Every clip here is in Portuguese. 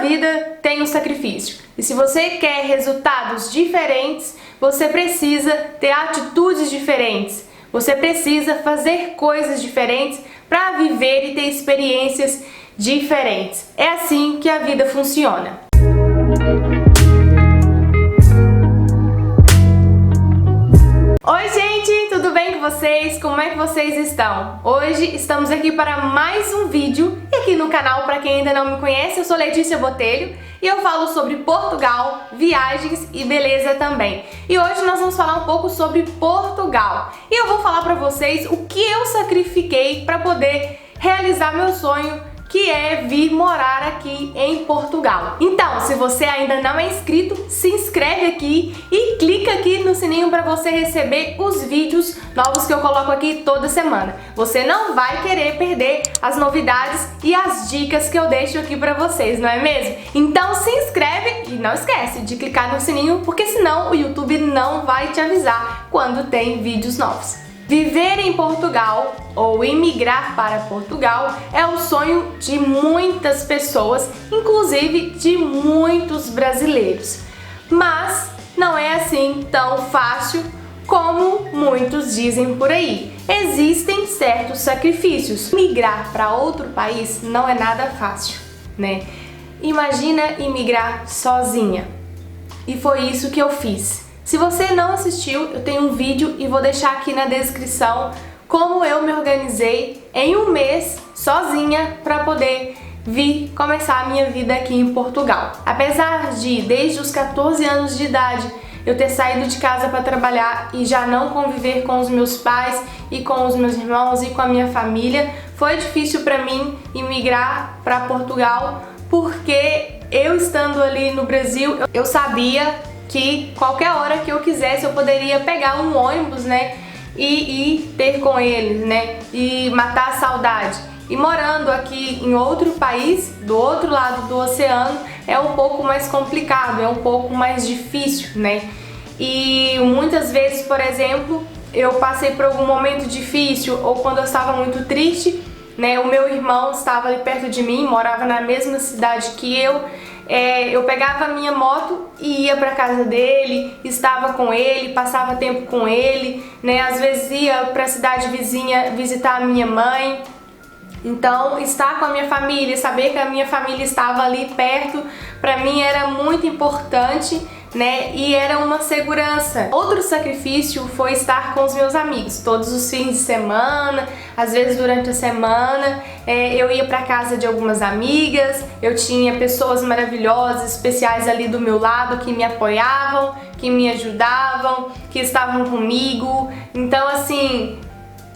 vida tem um sacrifício. E se você quer resultados diferentes, você precisa ter atitudes diferentes. Você precisa fazer coisas diferentes para viver e ter experiências diferentes. É assim que a vida funciona. Oi gente, tudo bem com vocês? Como é que vocês estão? Hoje estamos aqui para mais um vídeo e aqui no canal, para quem ainda não me conhece, eu sou Letícia Botelho e eu falo sobre Portugal, viagens e beleza também. E hoje nós vamos falar um pouco sobre Portugal e eu vou falar para vocês o que eu sacrifiquei para poder realizar meu sonho, que é vir morar aqui em Portugal. Então, se você ainda não é inscrito, se inscreve aqui e clica aqui no sininho para você receber os vídeos novos que eu coloco aqui toda semana. Você não vai querer perder as novidades e as dicas que eu deixo aqui para vocês, não é mesmo? Então se inscreve e não esquece de clicar no sininho, porque senão o YouTube não vai te avisar quando tem vídeos novos. Viver em Portugal ou imigrar para Portugal é o sonho de muitas pessoas, inclusive de muitos brasileiros. Mas não é assim tão fácil como muitos dizem por aí. Existem certos sacrifícios. Migrar para outro país não é nada fácil, né? Imagina imigrar sozinha. E foi isso que eu fiz. Se você não assistiu, eu tenho um vídeo e vou deixar aqui na descrição como eu me organizei em um mês sozinha para poder vir começar a minha vida aqui em Portugal. Apesar de, desde os 14 anos de idade, eu ter saído de casa para trabalhar e já não conviver com os meus pais e com os meus irmãos e com a minha família, foi difícil para mim imigrar para Portugal, porque eu estando ali no Brasil, eu sabia que qualquer hora que eu quisesse eu poderia pegar um ônibus, né, e ter com eles, né, e matar a saudade. E morando aqui em outro país, do outro lado do oceano, é um pouco mais complicado, é um pouco mais difícil, né? E muitas vezes, por exemplo, eu passei por algum momento difícil ou quando eu estava muito triste, né, o meu irmão estava ali perto de mim, morava na mesma cidade que eu pegava a minha moto e ia para casa dele, estava com ele, passava tempo com ele, né? Às vezes ia para a cidade vizinha visitar a minha mãe. Então, estar com a minha família, saber que a minha família estava ali perto, para mim era muito importante, né? E era uma segurança. Outro sacrifício foi estar com os meus amigos todos os fins de semana, às vezes durante a semana. Eu ia para casa de algumas amigas, eu tinha pessoas maravilhosas, especiais ali do meu lado que me apoiavam, que me ajudavam, que estavam comigo. Então, assim,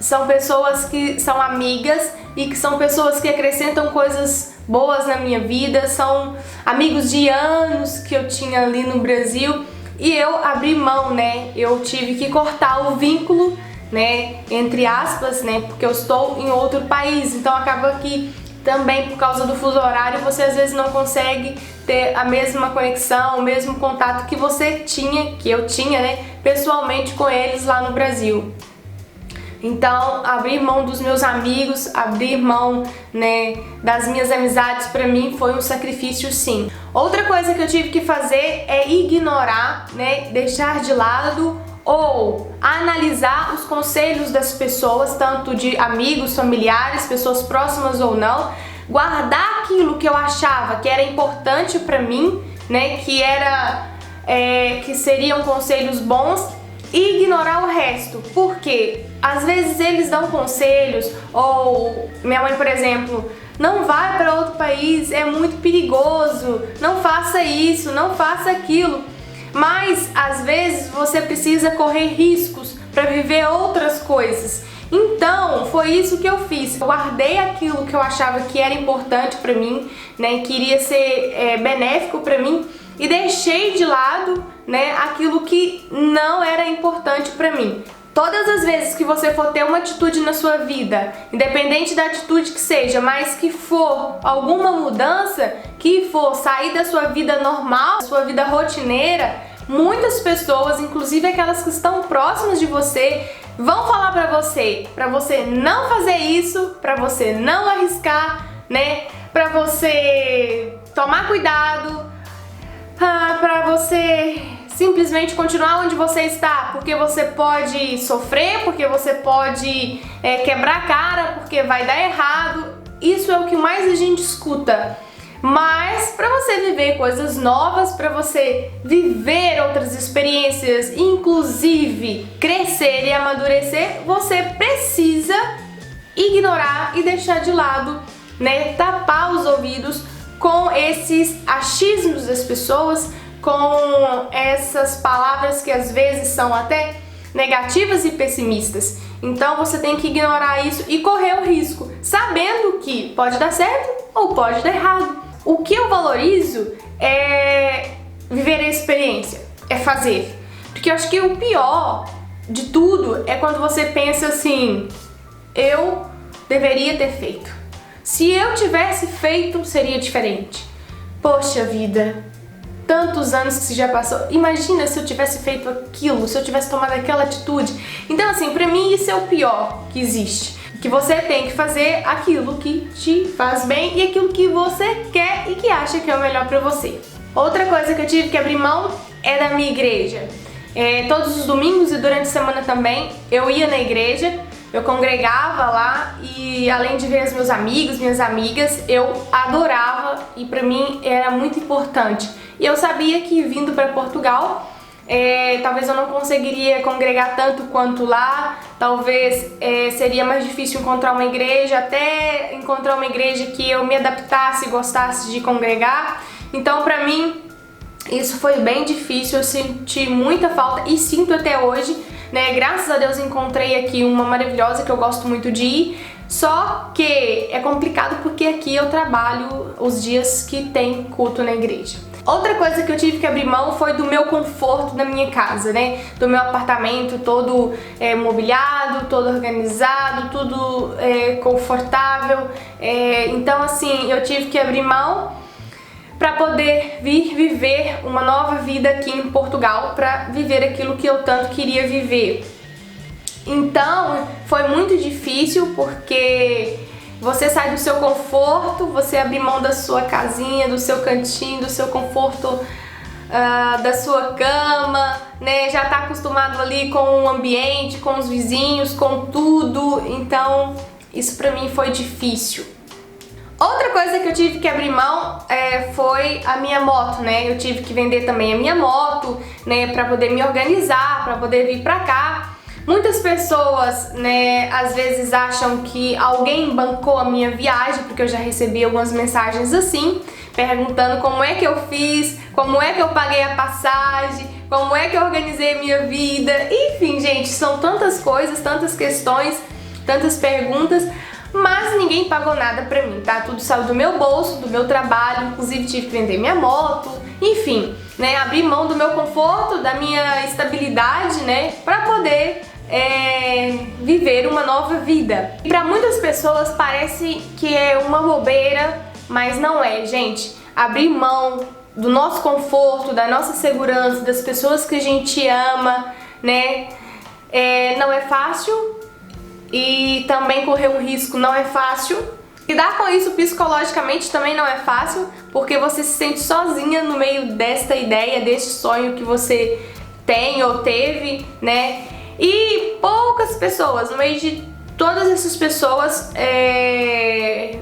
são pessoas que são amigas e que são pessoas que acrescentam coisas boas na minha vida, são amigos de anos que eu tinha ali no Brasil e eu abri mão, né? Eu tive que cortar o vínculo, né, entre aspas, né, porque eu estou em outro país, então acaba que também por causa do fuso horário você às vezes não consegue ter a mesma conexão, o mesmo contato que você tinha, que eu tinha, né, pessoalmente com eles lá no Brasil. Então, abrir mão dos meus amigos, abrir mão, né, das minhas amizades, para mim foi um sacrifício, sim. Outra coisa que eu tive que fazer é ignorar, né, deixar de lado ou analisar os conselhos das pessoas, tanto de amigos, familiares, pessoas próximas ou não, guardar aquilo que eu achava que era importante para mim, né, que seriam conselhos bons, e ignorar o resto, porque às vezes eles dão conselhos, ou minha mãe, por exemplo, não vai para outro país, é muito perigoso, não faça isso, não faça aquilo, mas às vezes você precisa correr riscos para viver outras coisas. Então foi isso que eu fiz, eu guardei aquilo que eu achava que era importante para mim, né, que iria ser benéfico para mim, e deixei de lado, né, aquilo que não era importante para mim. Todas as vezes que você for ter uma atitude na sua vida, independente da atitude que seja, mas que for alguma mudança, que for sair da sua vida normal, da sua vida rotineira, muitas pessoas, inclusive aquelas que estão próximas de você, vão falar pra você não fazer isso, pra você não arriscar, né? Pra você tomar cuidado, para você simplesmente continuar onde você está, porque você pode sofrer, porque você pode quebrar a cara, porque vai dar errado. Isso é o que mais a gente escuta. Mas para você viver coisas novas, para você viver outras experiências, inclusive crescer e amadurecer, você precisa ignorar e deixar de lado, né, tapar os ouvidos com esses achismos das pessoas, com essas palavras que às vezes são até negativas e pessimistas. Então você tem que ignorar isso e correr o risco, sabendo que pode dar certo ou pode dar errado. O que eu valorizo é viver a experiência, é fazer. Porque eu acho que o pior de tudo é quando você pensa assim, eu deveria ter feito. Se eu tivesse feito, seria diferente. Poxa vida, tantos anos que se já passou. Imagina se eu tivesse feito aquilo, se eu tivesse tomado aquela atitude. Então assim, pra mim isso é o pior que existe. Que você tem que fazer aquilo que te faz bem e aquilo que você quer e que acha que é o melhor pra você. Outra coisa que eu tive que abrir mão é da minha igreja. Todos os domingos e durante a semana também eu ia na igreja, eu congregava lá e além de ver os meus amigos, minhas amigas, eu adorava e pra mim era muito importante. E eu sabia que vindo para Portugal, talvez eu não conseguiria congregar tanto quanto lá, talvez seria mais difícil encontrar uma igreja, até encontrar uma igreja que eu me adaptasse e gostasse de congregar. Então pra mim isso foi bem difícil, eu senti muita falta e sinto até hoje, né? Graças a Deus encontrei aqui uma maravilhosa que eu gosto muito de ir, só que é complicado porque aqui eu trabalho os dias que tem culto na igreja. Outra coisa que eu tive que abrir mão foi do meu conforto na minha casa, né? Do meu apartamento todo mobiliado, todo organizado, tudo confortável. Então assim, eu tive que abrir mão para poder vir viver uma nova vida aqui em Portugal, para viver aquilo que eu tanto queria viver. Então foi muito difícil porque você sai do seu conforto, você abre mão da sua casinha, do seu cantinho, do seu conforto, da sua cama, né? Já tá acostumado ali com o ambiente, com os vizinhos, com tudo. Então isso pra mim foi difícil. Outra coisa que eu tive que abrir mão foi a minha moto, né? Eu tive que vender também a minha moto, né? Pra poder me organizar, pra poder vir pra cá. Muitas pessoas, né, às vezes acham que alguém bancou a minha viagem, porque eu já recebi algumas mensagens assim, perguntando como é que eu fiz, como é que eu paguei a passagem, como é que eu organizei a minha vida. Enfim, gente, são tantas coisas, tantas questões, tantas perguntas, mas ninguém pagou nada pra mim, tá? Tudo saiu do meu bolso, do meu trabalho, inclusive tive que vender minha moto, enfim, né, abrir mão do meu conforto, da minha estabilidade, né, pra poder viver uma nova vida. E para muitas pessoas parece que é uma bobeira, mas não é, gente. Abrir mão do nosso conforto, da nossa segurança, das pessoas que a gente ama, né? Não é fácil e também correr um risco não é fácil. Lidar com isso psicologicamente também não é fácil, porque você se sente sozinha no meio desta ideia, deste sonho que você tem ou teve, né? E poucas pessoas, no meio de todas essas pessoas,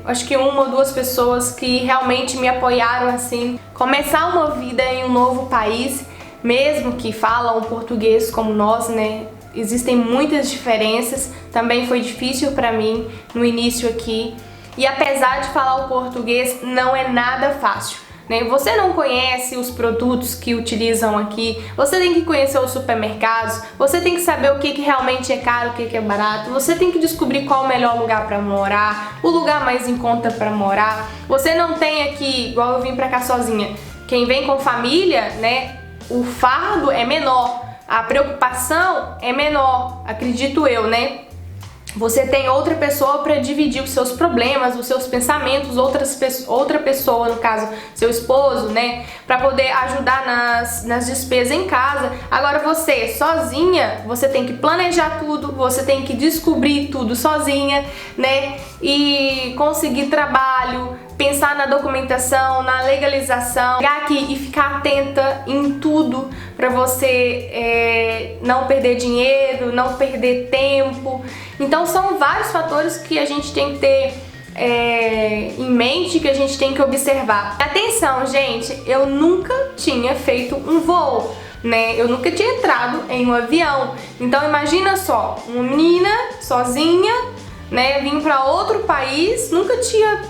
acho que uma ou duas pessoas que realmente me apoiaram assim, começar uma vida em um novo país, mesmo que falam português como nós, né? Existem muitas diferenças, também foi difícil pra mim no início aqui. E apesar de falar o português, não é nada fácil. Você não conhece os produtos que utilizam aqui, você tem que conhecer os supermercados, você tem que saber o que realmente é caro, o que é barato, você tem que descobrir qual é o melhor lugar para morar, o lugar mais em conta para morar. Você não tem aqui, igual eu vim pra cá sozinha, quem vem com família, né, o fardo é menor, a preocupação é menor, acredito eu, né? Você tem outra pessoa para dividir os seus problemas, os seus pensamentos, outra pessoa, no caso, seu esposo, né? Para poder ajudar nas despesas em casa. Agora você, sozinha, você tem que planejar tudo, você tem que descobrir tudo sozinha, né? E conseguir trabalho, pensar na documentação, na legalização, chegar aqui e ficar atenta em tudo para você não perder dinheiro, não perder tempo. Então são vários fatores que a gente tem que ter em mente, que a gente tem que observar. Atenção, gente, eu nunca tinha feito um voo, né? Eu nunca tinha entrado em um avião. Então imagina só, uma menina sozinha, né, vim para outro país, nunca tinha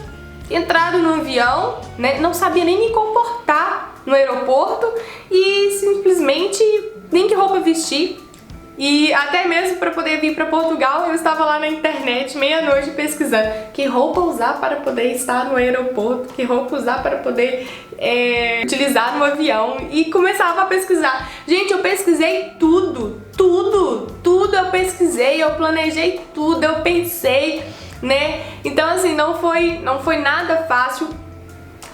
entrado no avião, né? Não sabia nem me comportar no aeroporto e simplesmente nem que roupa vestir. E até mesmo para poder vir para Portugal, eu estava lá na internet meia-noite pesquisando que roupa usar para poder estar no aeroporto, que roupa usar para poder utilizar no avião, e começava a pesquisar. Gente, eu pesquisei tudo eu pesquisei, eu planejei tudo, eu pensei, né? Então assim, não foi nada fácil.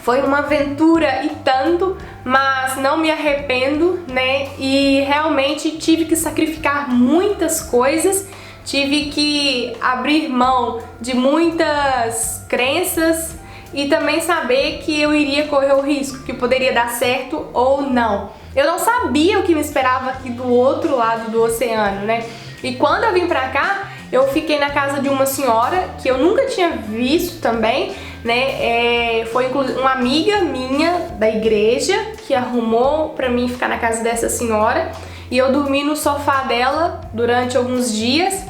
Foi uma aventura e tanto, mas não me arrependo, né? E realmente tive que sacrificar muitas coisas, tive que abrir mão de muitas crenças e também saber que eu iria correr o risco, que poderia dar certo ou não. Eu não sabia o que me esperava aqui do outro lado do oceano, né? E quando eu vim pra cá, eu fiquei na casa de uma senhora que eu nunca tinha visto também, né? Foi inclusive uma amiga minha da igreja que arrumou pra mim ficar na casa dessa senhora, e eu dormi no sofá dela durante alguns dias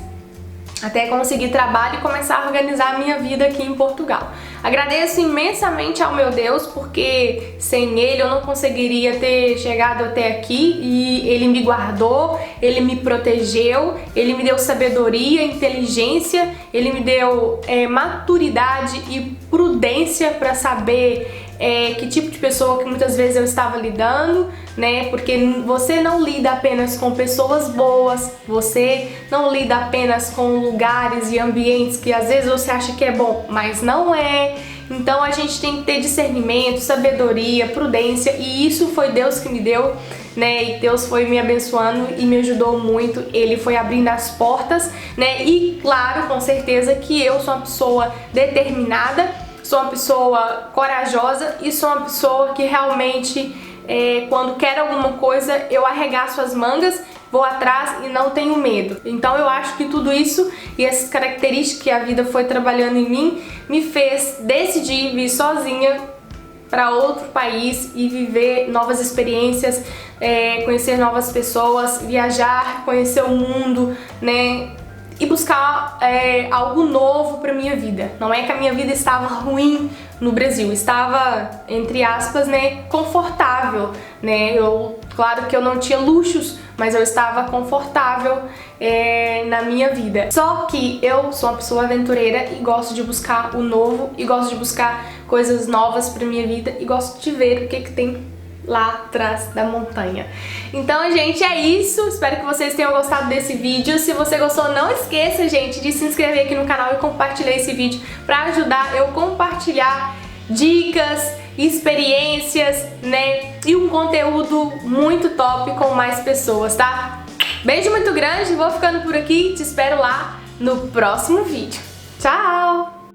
até conseguir trabalho e começar a organizar a minha vida aqui em Portugal. Agradeço imensamente ao meu Deus, porque sem Ele eu não conseguiria ter chegado até aqui, e Ele me guardou, Ele me protegeu, Ele me deu sabedoria, inteligência, Ele me deu maturidade e prudência para saber que tipo de pessoa que muitas vezes eu estava lidando, né? Porque você não lida apenas com pessoas boas, você não lida apenas com lugares e ambientes que às vezes você acha que é bom, mas não é. Então a gente tem que ter discernimento, sabedoria, prudência, e isso foi Deus que me deu, né? E Deus foi me abençoando e me ajudou muito. Ele foi abrindo as portas, né? E claro, com certeza que eu sou uma pessoa determinada, sou uma pessoa corajosa e sou uma pessoa que realmente, quando quero alguma coisa, eu arregaço as mangas, vou atrás e não tenho medo. Então eu acho que tudo isso e essas características que a vida foi trabalhando em mim me fez decidir vir sozinha para outro país e viver novas experiências, conhecer novas pessoas, viajar, conhecer o mundo, né? E buscar algo novo para minha vida. Não é que a minha vida estava ruim no Brasil, estava, entre aspas, né, confortável, né? Claro que eu não tinha luxos, mas eu estava confortável na minha vida. Só que eu sou uma pessoa aventureira e gosto de buscar o novo, e gosto de buscar coisas novas para minha vida, e gosto de ver o que tem lá atrás da montanha. Então, gente, é isso. Espero que vocês tenham gostado desse vídeo. Se você gostou, não esqueça, gente, de se inscrever aqui no canal e compartilhar esse vídeo para ajudar eu compartilhar dicas, experiências, né? E um conteúdo muito top com mais pessoas, tá? Beijo muito grande, vou ficando por aqui. Te espero lá no próximo vídeo. Tchau!